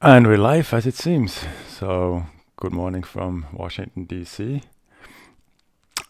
And we're live as it seems. So, good morning from Washington, D.C.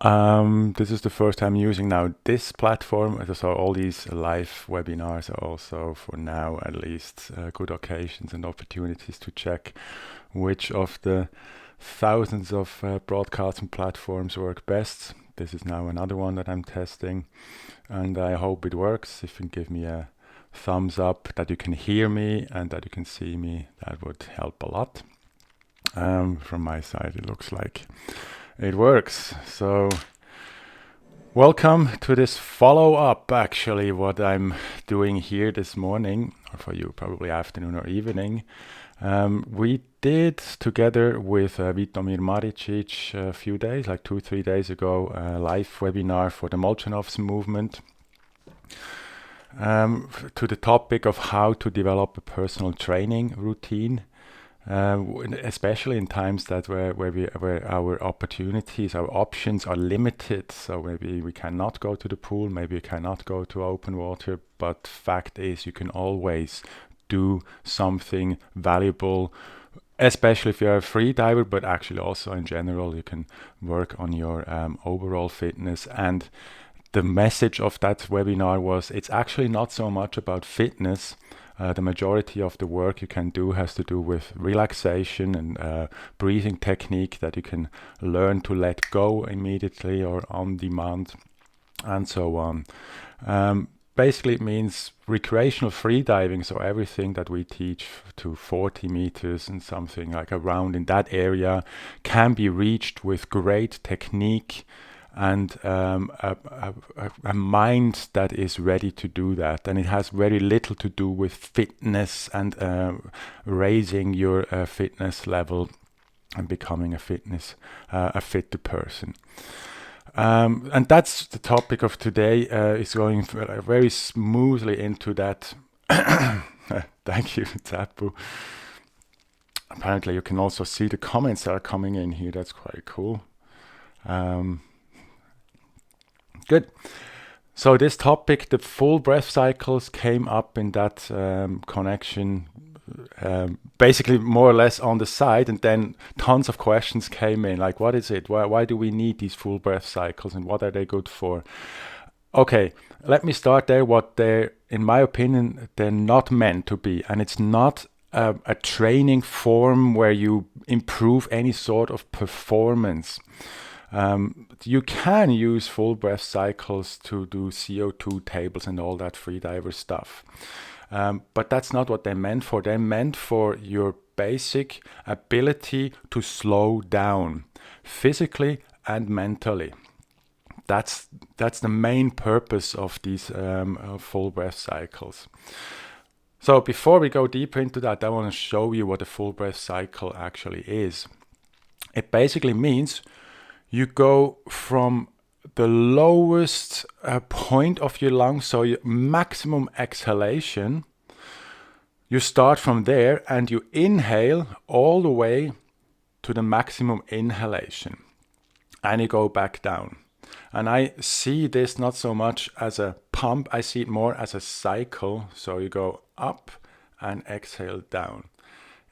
This is the first time using now this platform. So, all these live webinars are also, for now at least, good occasions and opportunities to check which of the thousands of broadcasting platforms work best. This is now another one that I'm testing, and I hope it works. If you can give me a thumbs up that you can hear me and that you can see me, that would help a lot. From my side, it looks like it works. So, welcome to this follow-up, actually, what I'm doing here this morning, or for you, probably afternoon or evening. We did, together with Vitomir Maričić a few days, like 2-3 days ago, a live webinar for the Molchanov's movement. To the topic of how to develop a personal training routine, especially in times that where our opportunities, our options are limited. So maybe we cannot go to the pool, maybe we cannot go to open water, but fact is you can always do something valuable, especially if you're a free diver, but actually also in general you can work on your overall fitness. And the message of that webinar was it's actually not so much about fitness. The majority of the work you can do has to do with relaxation and breathing technique that you can learn to let go immediately or on demand, and so on. Basically, it means recreational free diving, so everything that we teach to 40 meters and something like around in that area can be reached with great technique and a mind that is ready to do that. And it has very little to do with fitness and raising your fitness level and becoming a fitter person. And that's the topic of today. Is going very smoothly into that. Thank you, Tapu. Apparently, you can also see the comments that are coming in here. That's quite cool. Good. So this topic, the full breath cycles, came up in that connection, basically more or less on the side, and then tons of questions came in, like what is it? Why do we need these full breath cycles, and what are they good for? Okay, let me start there. What they're, in my opinion, they're not meant to be, and it's not a training form where you improve any sort of performance. You can use full breath cycles to do CO2 tables and all that freediver stuff. But that's not what they're meant for. They're meant for your basic ability to slow down physically and mentally. That's the main purpose of these full breath cycles. So before we go deeper into that, I want to show you what a full breath cycle actually is. It basically means you go from the lowest point of your lungs, so your maximum exhalation, you start from there and you inhale all the way to the maximum inhalation. And you go back down. And I see this not so much as a pump, I see it more as a cycle. So you go up and exhale down.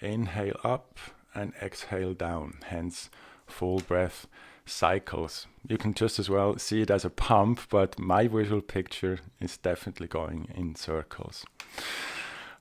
Inhale up and exhale down, hence full breath cycles. You can just as well see it as a pump, but my visual picture is definitely going in circles.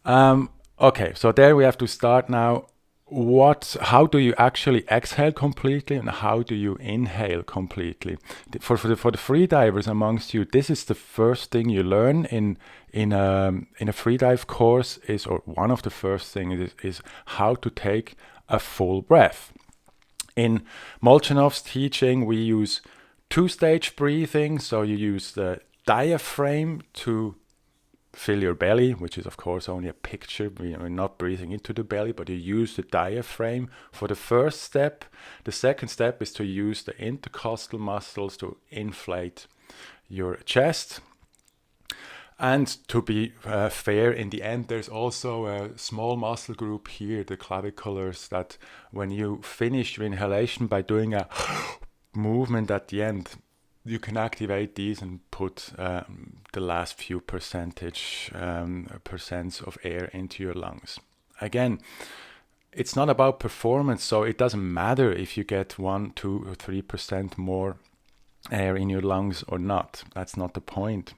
Okay, so there we have to start now. How do you actually exhale completely, and how do you inhale completely? For the free divers amongst you, this is the first thing you learn in a free dive course, or one of the first things is how to take a full breath. In Molchanov's teaching, we use two-stage breathing. So you use the diaphragm to fill your belly, which is of course only a picture. We're not breathing into the belly, but you use the diaphragm for the first step. The second step is to use the intercostal muscles to inflate your chest. And to be fair, in the end, there's also a small muscle group here, the claviculars, that when you finish your inhalation by doing a movement at the end, you can activate these and put the last few percents of air into your lungs. again, it's not about performance, so it doesn't matter if you get 1, 2, or 3% more air in your lungs or not. That's not the point.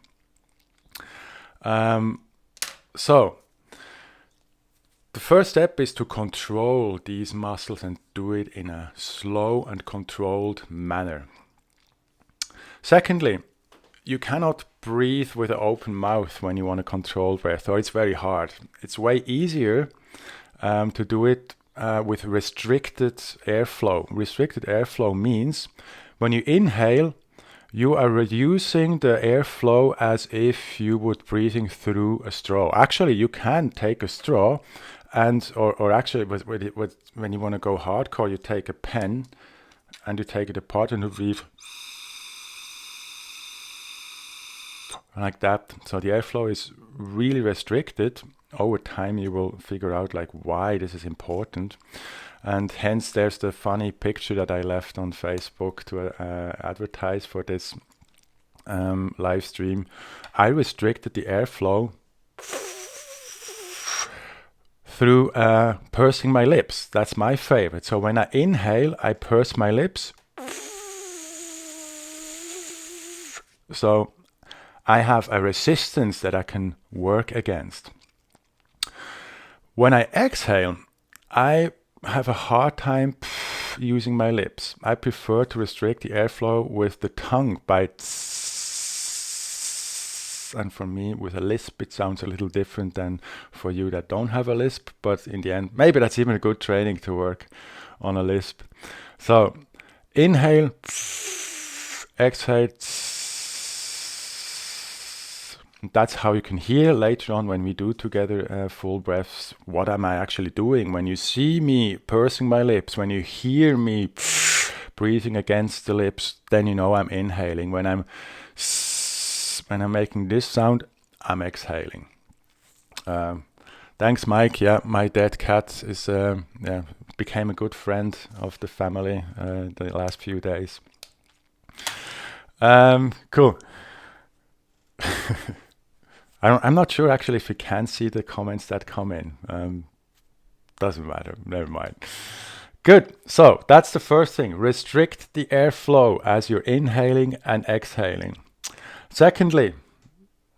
So the first step is to control these muscles and do it in a slow and controlled manner. Secondly, you cannot breathe with an open mouth when you want to control breath, or it's very hard. It's way easier to do it with restricted airflow. Restricted airflow means when you inhale, you are reducing the airflow as if you would breathing through a straw. Actually, you can take a straw and, or actually when you want to go hardcore, you take a pen and you take it apart and you breathe like that. So the airflow is really restricted. Over time you will figure out like why this is important, and hence there's the funny picture that I left on Facebook to advertise for this live stream. I restricted the airflow through pursing my lips. That's my favorite. So when I inhale, I purse my lips. So I have a resistance that I can work against. When I exhale, I have a hard time using my lips. I prefer to restrict the airflow with the tongue by and for me with a lisp it sounds a little different than for you that don't have a lisp, but in the end maybe that's even a good training to work on a lisp. So inhale, exhale. That's how you can hear later on when we do together full breaths, what am I actually doing. When you see me pursing my lips, when you hear me breathing against the lips, then you know I'm inhaling. When I'm making this sound, I'm exhaling. Thanks, Mike. Yeah, my dead cat is became a good friend of the family the last few days. Cool. I'm not sure actually if you can see the comments that come in. Doesn't matter, never mind. Good, so that's the first thing. Restrict the airflow as you're inhaling and exhaling. Secondly,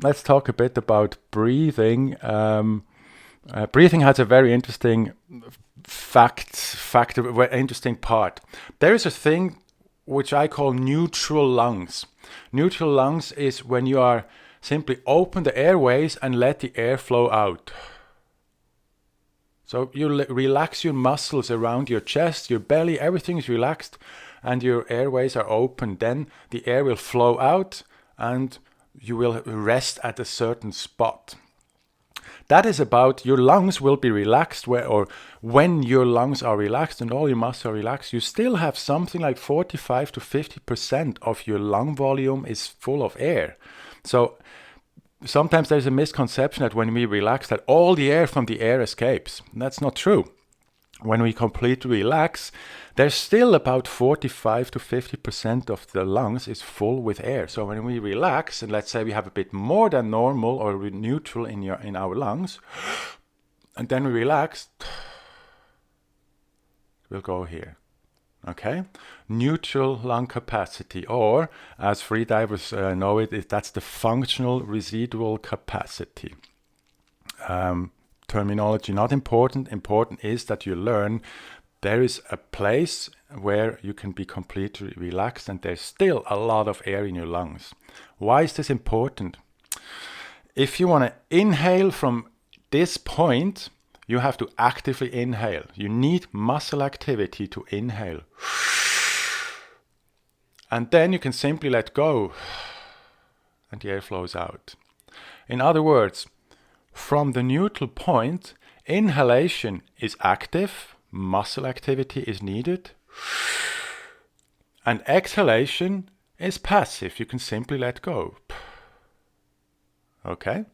let's talk a bit about breathing. Breathing has a very interesting interesting part. There is a thing which I call neutral lungs. Neutral lungs is when you are simply open the airways and let the air flow out. So you relax your muscles around your chest, your belly, everything is relaxed and your airways are open. Then the air will flow out and you will rest at a certain spot. That is about your lungs will be relaxed when your lungs are relaxed and all your muscles are relaxed, you still have something like 45 to 50% of your lung volume is full of air. So sometimes there's a misconception that when we relax that all the air from the air escapes. That's not true. When we completely relax, there's still about 45 to 50% of the lungs is full with air. So when we relax, and let's say we have a bit more than normal or neutral in our lungs, and then we relax, we'll go here. Okay, neutral lung capacity, or as freedivers know it, that's the functional residual capacity. Terminology not important. Important is that you learn there is a place where you can be completely relaxed and there's still a lot of air in your lungs. Why is this important? If you want to inhale from this point, you have to actively inhale. You need muscle activity to inhale. And then you can simply let go and the air flows out. In other words, from the neutral point, inhalation is active, muscle activity is needed, and exhalation is passive. You can simply let go. Okay?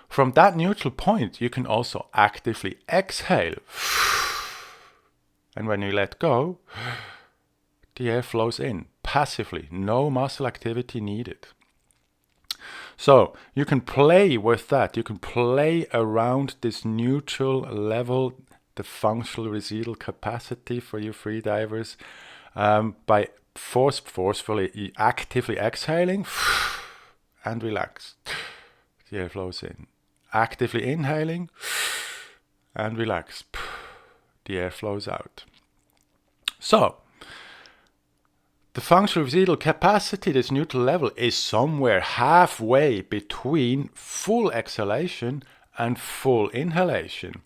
From that neutral point, you can also actively exhale. And when you let go, the air flows in passively, no muscle activity needed. So you can play with that. You can play around this neutral level, the functional residual capacity for you freedivers, by forcefully, actively exhaling and relax. The air flows in. Actively inhaling and relax. The air flows out. So, the functional residual capacity, this neutral level, is somewhere halfway between full exhalation and full inhalation.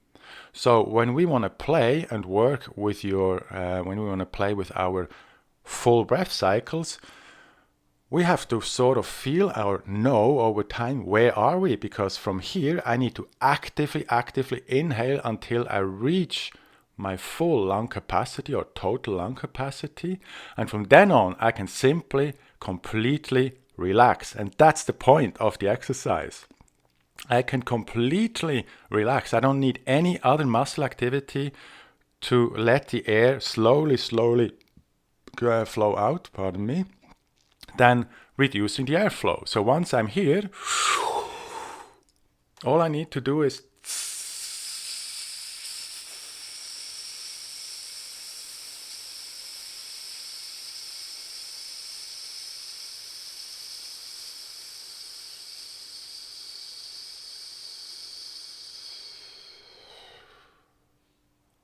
So when we want to play and work with when we want to play with our full breath cycles, we have to sort of feel or know over time, where are we? Because from here, I need to actively inhale until I reach my full lung capacity or total lung capacity. And from then on, I can simply, completely relax. And that's the point of the exercise. I can completely relax. I don't need any other muscle activity to let the air slowly flow out, pardon me, than reducing the airflow. So once I'm here, all I need to do is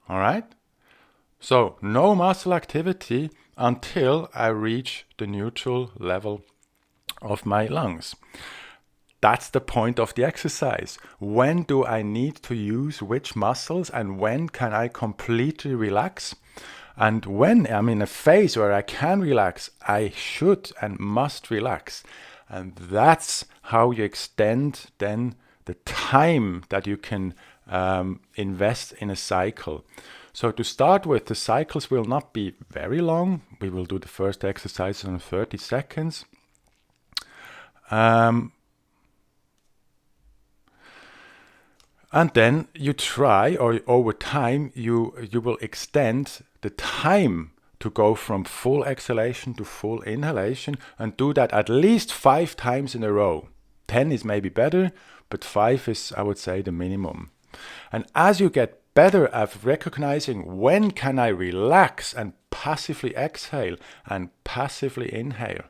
all right? So no muscle activity until I reach the neutral level of my lungs. That's the point of the exercise. When do I need to use which muscles and when can I completely relax? And when I'm in a phase where I can relax, I should and must relax. And that's how you extend then the time that you can invest in a cycle. So to start with, the cycles will not be very long. We will do the first exercise in 30 seconds. And then you try, or over time, you will extend the time to go from full exhalation to full inhalation, and do that at least 5 times in a row. 10 is maybe better, but 5 is, I would say, the minimum. And as you get better at recognizing when can I relax and passively exhale and passively inhale,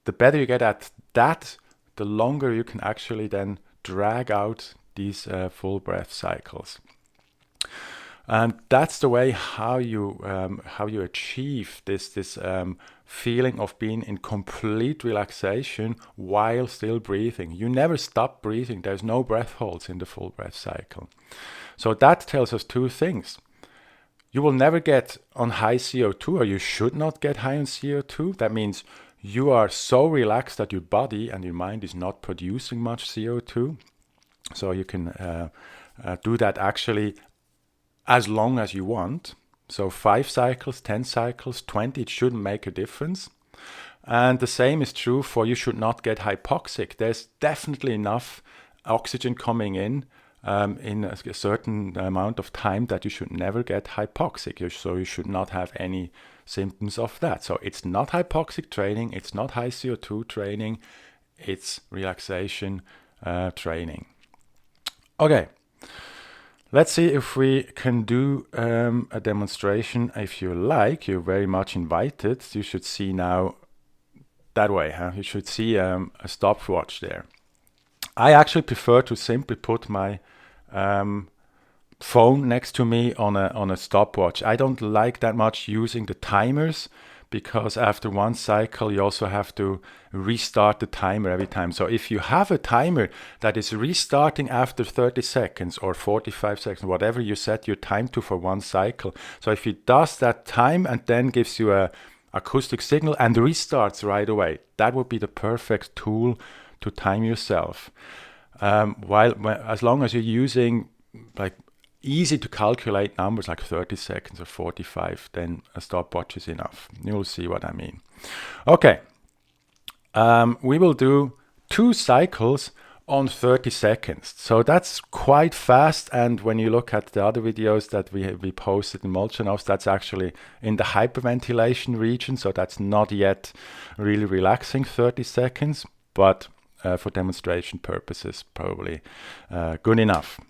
the better you get at that, the longer you can actually then drag out these full breath cycles. And that's the way how you achieve this feeling of being in complete relaxation while still breathing. You never stop breathing. There's no breath holds in the full breath cycle. So that tells us 2 things. You will never get on high CO2, or you should not get high on CO2. That means you are so relaxed that your body and your mind is not producing much CO2. So you can do that actually as long as you want. So 5 cycles, 10 cycles, 20, it shouldn't make a difference. And the same is true for you should not get hypoxic. There's definitely enough oxygen coming in a certain amount of time that you should never get hypoxic. So you should not have any symptoms of that. So it's not hypoxic training, it's not high CO2 training, it's relaxation training. Okay. Let's see if we can do a demonstration. If you like, you're very much invited. You should see now that way. You should see a stopwatch there. I actually prefer to simply put my phone next to me on a stopwatch. I don't like that much using the timers, because after one cycle you also have to restart the timer every time. So if you have a timer that is restarting after 30 seconds or 45 seconds, whatever you set your time to for one cycle, so if it does that time and then gives you a acoustic signal and restarts right away, that would be the perfect tool to time yourself. As long as you're using like easy to calculate numbers like 30 seconds or 45, then a stopwatch is enough. You'll see what I mean. Okay, we will do 2 cycles on 30 seconds. So that's quite fast, and when you look at the other videos that we posted in Molchanovs, that's actually in the hyperventilation region, so that's not yet really relaxing 30 seconds, but for demonstration purposes, probably good enough.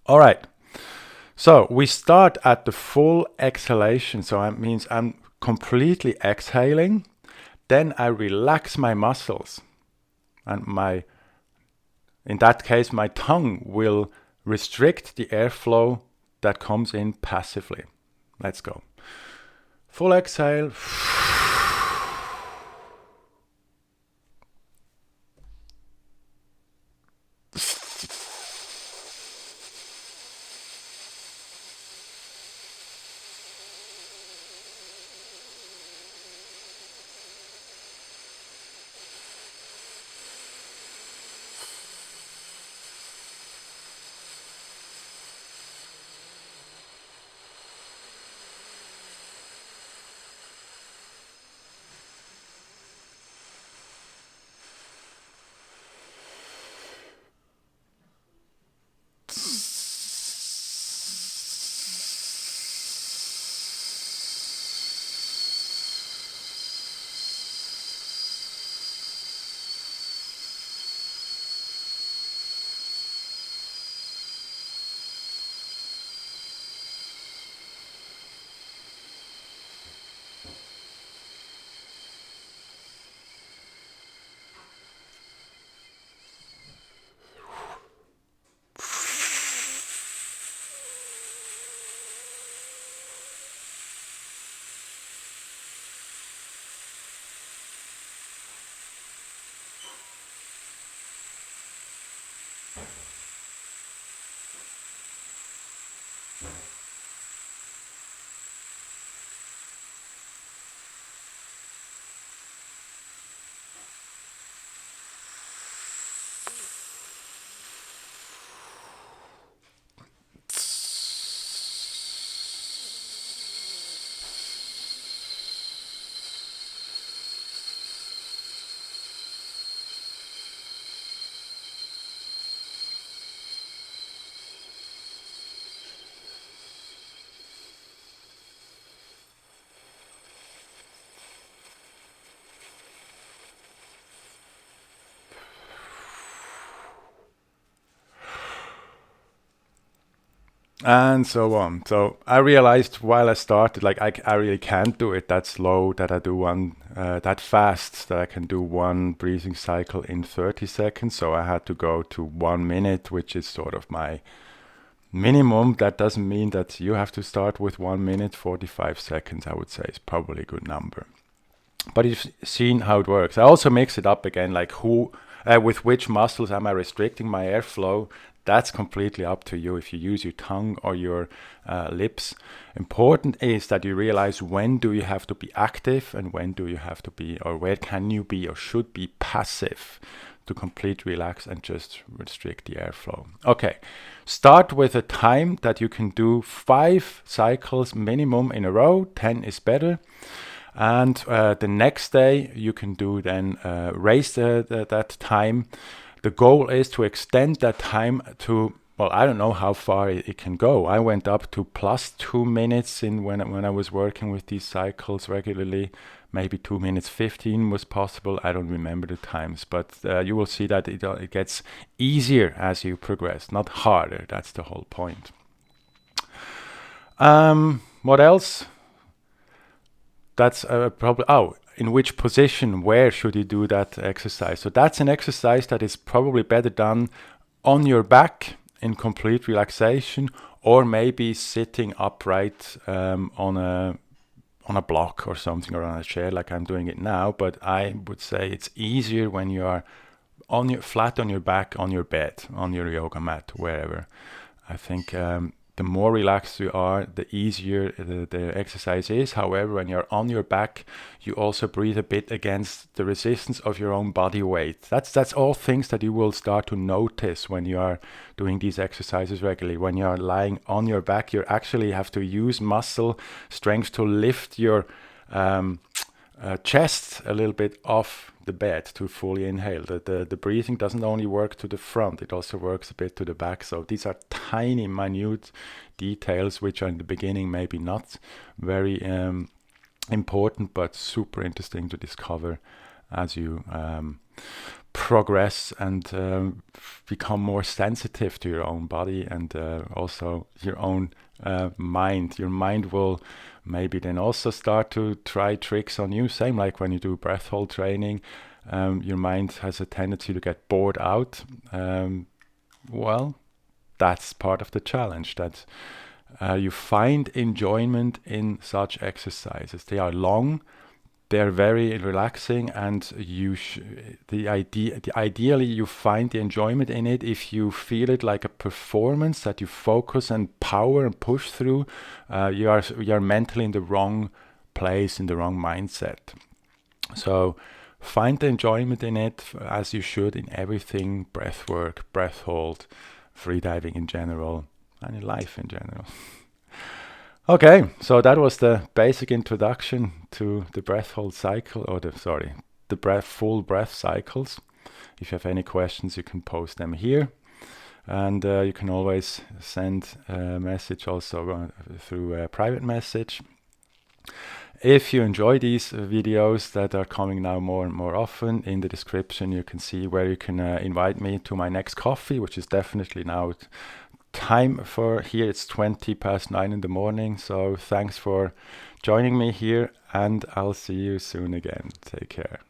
All right. So we start at the full exhalation. So that means I'm completely exhaling. Then I relax my muscles. And in that case, my tongue will restrict the airflow that comes in passively. Let's go. Full exhale. And so on. So I realized while I started, like I really can't do it that slow, that I do one, that fast, that I can do one breathing cycle in 30 seconds. So I had to go to 1 minute, which is sort of my minimum. That doesn't mean that you have to start with 1 minute, 45 seconds, I would say is probably a good number. But you've seen how it works. I also mix it up again, like with which muscles am I restricting my airflow? That's completely up to you if you use your tongue or your lips. Important is that you realize when do you have to be active and when do you have to be, or where can you be or should be passive to completely relax and just restrict the airflow. Okay, start with a time that you can do 5 cycles minimum in a row. 10 is better. And the next day you can do then raise that time. The goal is to extend that time to, well, I don't know how far it can go. I went up to plus 2 minutes when I was working with these cycles regularly. Maybe 2 minutes 15 was possible. I don't remember the times, but you will see that it gets easier as you progress, not harder. That's the whole point. What else? That's probably, in which position, where should you do that exercise? So that's an exercise that is probably better done on your back in complete relaxation, or maybe sitting upright on a block or something, or on a chair like I'm doing it now. But I would say it's easier when you are flat on your back, on your bed, on your yoga mat, wherever. I think the more relaxed you are, the easier the exercise is. However, when you're on your back, you also breathe a bit against the resistance of your own body weight. That's all things that you will start to notice when you are doing these exercises regularly. When you are lying on your back, you actually have to use muscle strength to lift your chest a little bit off the bed to fully inhale. The breathing doesn't only work to the front, it also works a bit to the back. So these are tiny, minute details which are in the beginning maybe not very important, but super interesting to discover as you progress and become more sensitive to your own body and also your own mind. Your mind will maybe then also start to try tricks on you. Same like when you do breath hold training. Your mind has a tendency to get bored out. Well, that's part of the challenge, that you find enjoyment in such exercises. They are long, they're very relaxing, and ideally you find the enjoyment in it if you feel it like a performance that you focus and power and push through. You are mentally in the wrong place, in the wrong mindset. So find the enjoyment in it, as you should in everything: breath work, breath hold, freediving in general, and in life in general. Okay, so that was the basic introduction to the breath hold cycle, or the full breath cycles. If you have any questions, you can post them here, and you can always send a message also through a private message. If you enjoy these videos that are coming now more and more often, in the description you can see where you can invite me to my next coffee, which is definitely now time for. Here it's 9:20 in the morning, so thanks for joining me here, and I'll see you soon again. Take care.